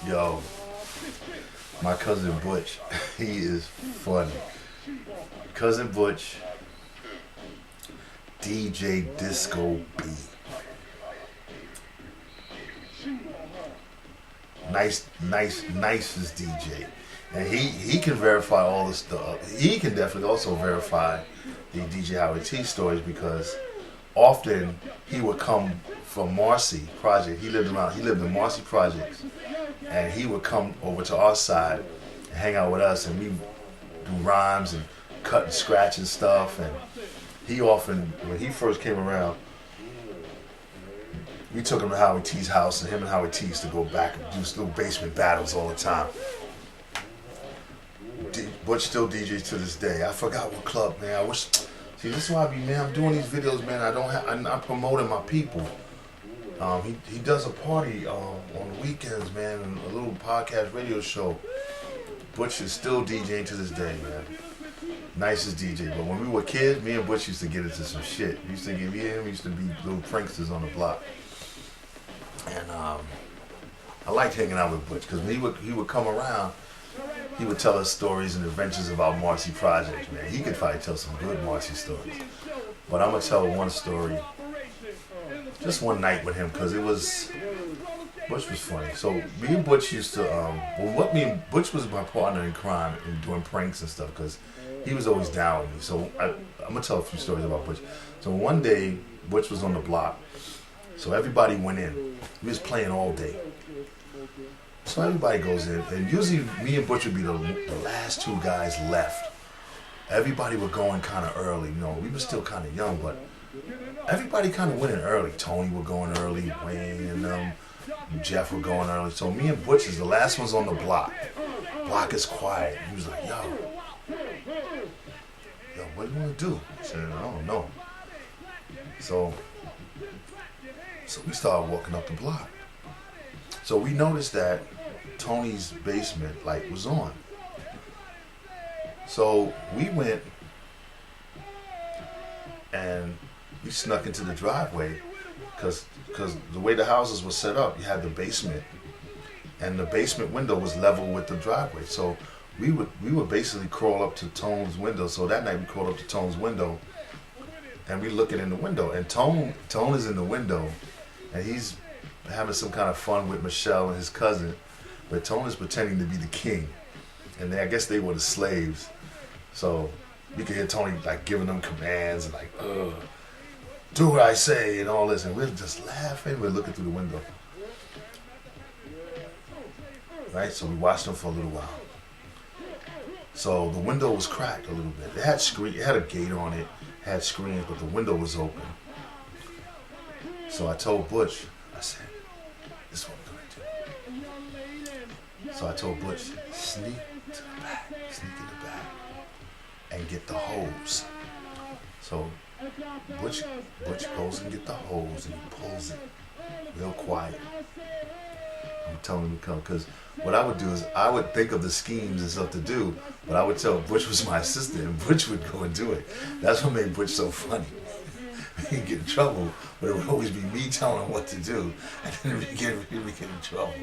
Yo, my cousin Butch, he is funny. Cousin Butch, DJ Disco B. Nicest DJ. And he can verify all the stuff. He can definitely also verify the DJ Howard T stories because often he would come from Marcy Project. He lived in Marcy Projects, and he would come over to our side and hang out with us, and we do rhymes and cut and scratch and stuff. And he often, when he first came around, we took him to Howard T's house, and him and Howard T used to go back and do little basement battles all the time. Butch still DJs to this day. I forgot what club, man. I wish. See, this is why I be, man. I'm doing these videos, man. I'm not promoting my people. He does a party on the weekends, man, and a little podcast radio show. Butch is still DJing to this day, man. Nicest DJ. But when we were kids, me and Butch used to get into some shit. We used to get me and him used to be little pranksters on the block. And I liked hanging out with Butch because when he would come around, he would tell us stories and adventures about Marcy Projects, man. He could probably tell some good Marcy stories. But I'm going to tell one story, just one night with him, because Butch was funny. So me and Butch used to, Butch was my partner in crime in doing pranks and stuff, because he was always down with me. So I'm going to tell a few stories about Butch. So one day, Butch was on the block, so everybody went in. We was playing all day. So everybody goes in, and usually me and Butch would be the last two guys left. Everybody were going kind of early. You know, we were still kind of young, but everybody kind of went in early. Tony were going early, Wayne and Jeff were going early. So me and Butch is the last ones on the block. Block is quiet. He was like, yo, what do you want to do? I said, I don't know. So we started walking up the block. So we noticed that Tony's basement light was on. So we went and we snuck into the driveway because the way the houses were set up, you had the basement, and the basement window was level with the driveway. So we would basically crawl up to Tone's window. So that night we crawled up to Tone's window, and we looking in the window, and Tone is in the window, and he's having some kind of fun with Michelle and his cousin, but Tone is pretending to be the king, and I guess they were the slaves. So you could hear Tony like giving them commands and like, do what I say and all this, and we're just laughing. We're looking through the window, right? So we watched them for a little while. So the window was cracked a little bit. It had a gate on it, had screens, but the window was open. So I told Butch, I said, this is what we're gonna do. So I told Butch, sneak in the back, and get the hose. So Butch goes and get the hose, and he pulls it real quiet. I'm telling him to come, because what I would do is I would think of the schemes and stuff to do, but I would tell Butch was my assistant, and Butch would go and do it. That's what made Butch so funny. He'd get in trouble, but it would always be me telling him what to do, and then he'd get in trouble.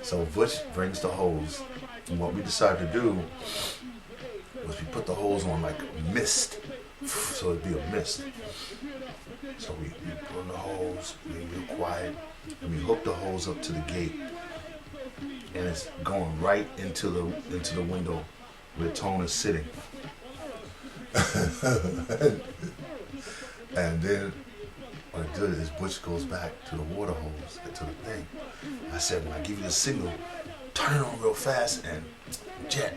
So Butch brings the hose, and what we decided to do was we put the hose on like mist, so it'd be a mist. So we put on the hose, we real quiet, and we hook the hose up to the gate, and it's going right into the window where Tone is sitting. And then what I did is Butch goes back to the water hose, to the thing. I said, when I give you the signal, turn it on real fast and jet.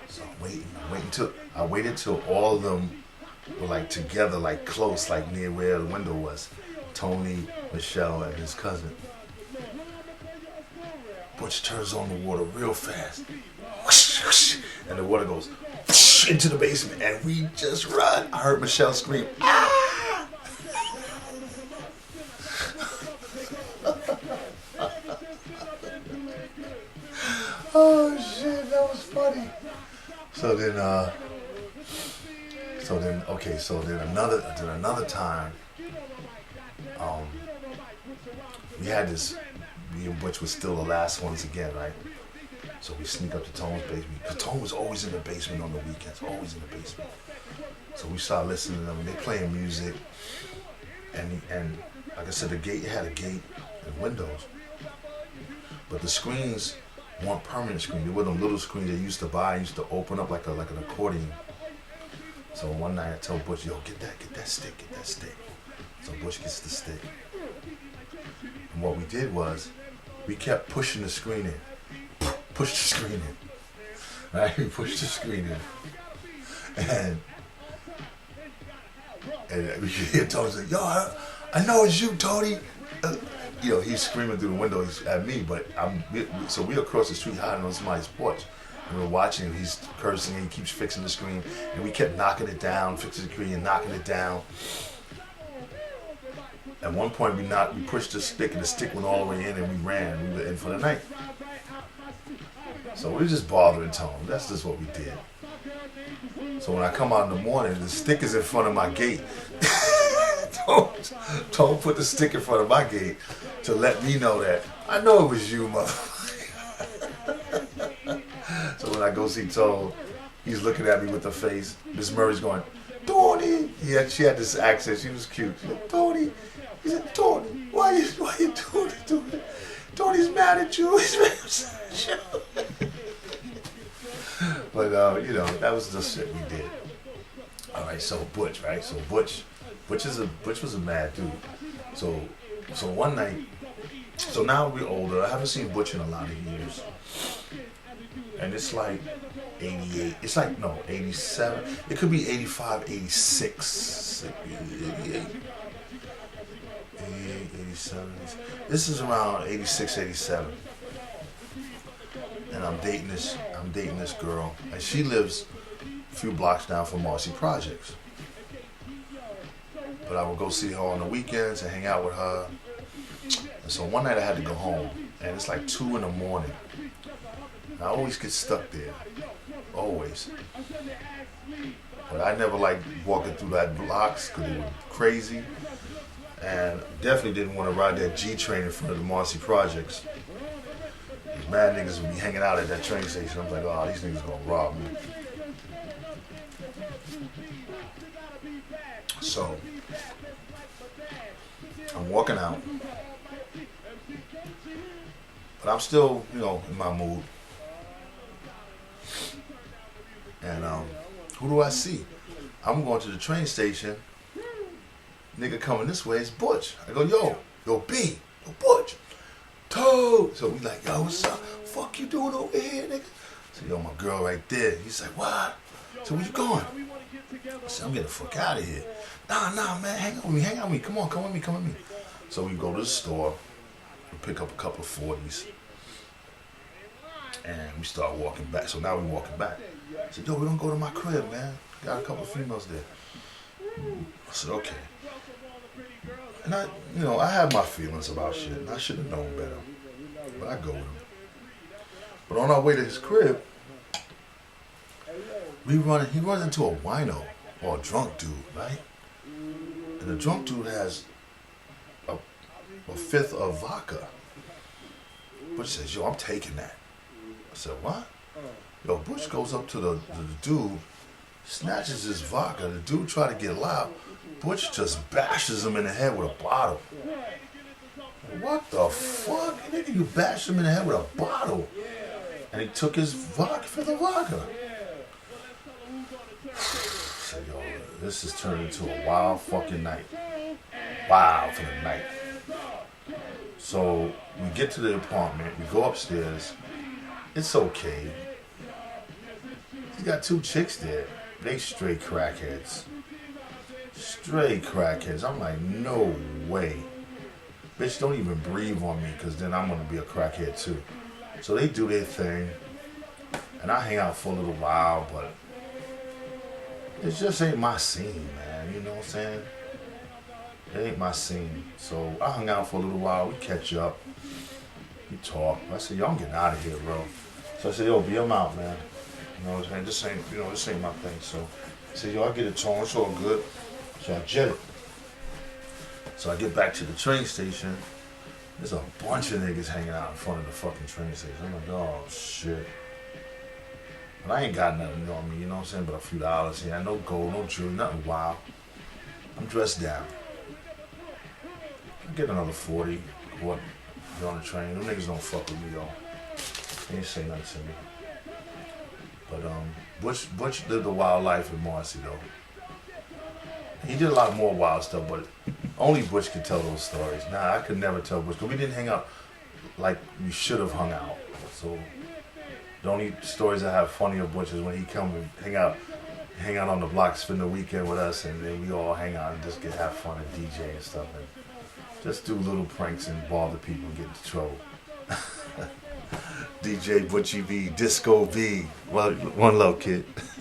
So I waited till all of them were like together, like close, like near where the window was. Tony, Michelle, and his cousin. Butch turns on the water real fast. Whoosh, whoosh, and the water goes whoosh, into the basement, and we just run. I heard Michelle scream, ah! Oh shit, that was funny. So then another time, we had this me and Butch was still the last ones again, right? So we sneak up to Tone's basement. Because Tone was always in the basement on the weekends, always in the basement. So we started listening to them, and they playing music. And like I said, the gate had a gate and windows. But the screens weren't permanent screens. They were them little screens they used to buy, used to open up like an accordion. So one night I told Butch, yo, get that stick. So Butch gets the stick. And what we did was, we kept pushing the screen in. Push the screen in. Right? We pushed the screen in. And we could hear Tony say, yo, I know it's you, Tony. You know, he's screaming through the window at me, but so we're across the street hiding on somebody's porch. And we're watching him, he's cursing and he keeps fixing the screen. And we kept knocking it down, fixing the screen and knocking it down. At one point we pushed the stick and the stick went all the way in and we ran. We were in for the night. So we were just bothering Tone. That's just what we did. So when I come out in the morning, the stick is in front of my gate. Tone put the stick in front of my gate to let me know that I know it was you, motherfucker. So when I go see Tone, he's looking at me with the face. Miss Murray's going, Tony. Yeah, she had this accent. She was cute. She said, Tony. He said, Tony, why you doing it? Tony's mad at you. He's mad at you. But you know, that was the shit we did. All right, so Butch, right? So Butch was a mad dude. So one night, so now we're older. I haven't seen Butch in a lot of years, and it's like 88. It's like no 87. It could be 85, 86, 88, 87. This is around 86, 87. And I'm dating this girl, and she lives a few blocks down from Markz Projects. But I would go see her on the weekends and hang out with her. And so one night I had to go home, and it's like 2 in the morning. And I always get stuck there, always. But I never liked walking through that blocks because they were crazy, and definitely didn't want to ride that G train in front of the Markz Projects. Mad niggas would be hanging out at that train station. I'm like, oh, these niggas gonna rob me. So, I'm walking out. But I'm still, you know, in my mood. And who do I see? I'm going to the train station. Nigga coming this way is Butch. I go, yo, B, yo, Butch. Toad. So we like, yo, what's up? Fuck you doing over here, nigga? So yo, my girl right there. He's like, what? So where you going? I said, I'm getting the fuck out of here. Nah, man, hang out with me. Come with me. So we go to the store, we pick up a couple of 40s, and we start walking back. So now we're walking back. I said, yo, we don't go to my crib, man. Got a couple of females there. I said, okay. And I had my feelings about shit, and I should have known better. But I go with him. But on our way to his crib, he runs into a wino, or a drunk dude, right? And the drunk dude has a fifth of vodka. Butch says, yo, I'm taking that. I said, what? Yo, Butch goes up to the dude, snatches his vodka. The dude try to get loud. Butch just bashes him in the head with a bottle. What the fuck? Nigga, you bashed him in the head with a bottle. And he took his vodka for the vodka. So, yo, this has turned into a wild fucking night. Wild for the night. So, we get to the apartment. We go upstairs. It's okay. He got 2 chicks there. They straight crackheads. I'm like, no way. Bitch, don't even breathe on me, because then I'm going to be a crackhead too. So they do their thing, and I hang out for a little while, but it just ain't my scene, man. You know what I'm saying? It ain't my scene. So I hung out for a little while. We catch up. We talk. I said, yo, I'm getting out of here, bro. So I said, yo, B, I'm out, man. You know what I'm saying? This ain't my thing. So I said, yo, I get it torn. It's all good. So I jet it. So I get back to the train station. There's a bunch of niggas hanging out in front of the fucking train station. I'm like, oh shit. But I ain't got nothing on me, you know what I'm saying? But a few dollars here. No gold, no jewelry, nothing wild. I'm dressed down. I get another 40. What? Get on the train. Them niggas don't fuck with me though. They ain't say nothing to me. But Butch lived a wild life in Marcy though. He did a lot more wild stuff, but only Butch could tell those stories. Nah, I could never tell Butch, because we didn't hang out like we should have hung out. So the only stories I have funny of Butch is when he come and hang out on the block, spend the weekend with us, and then we all hang out and just have fun and DJ and stuff, and just do little pranks and bother people and get into trouble. DJ Butchie B, Disco B. Well, one love, kid.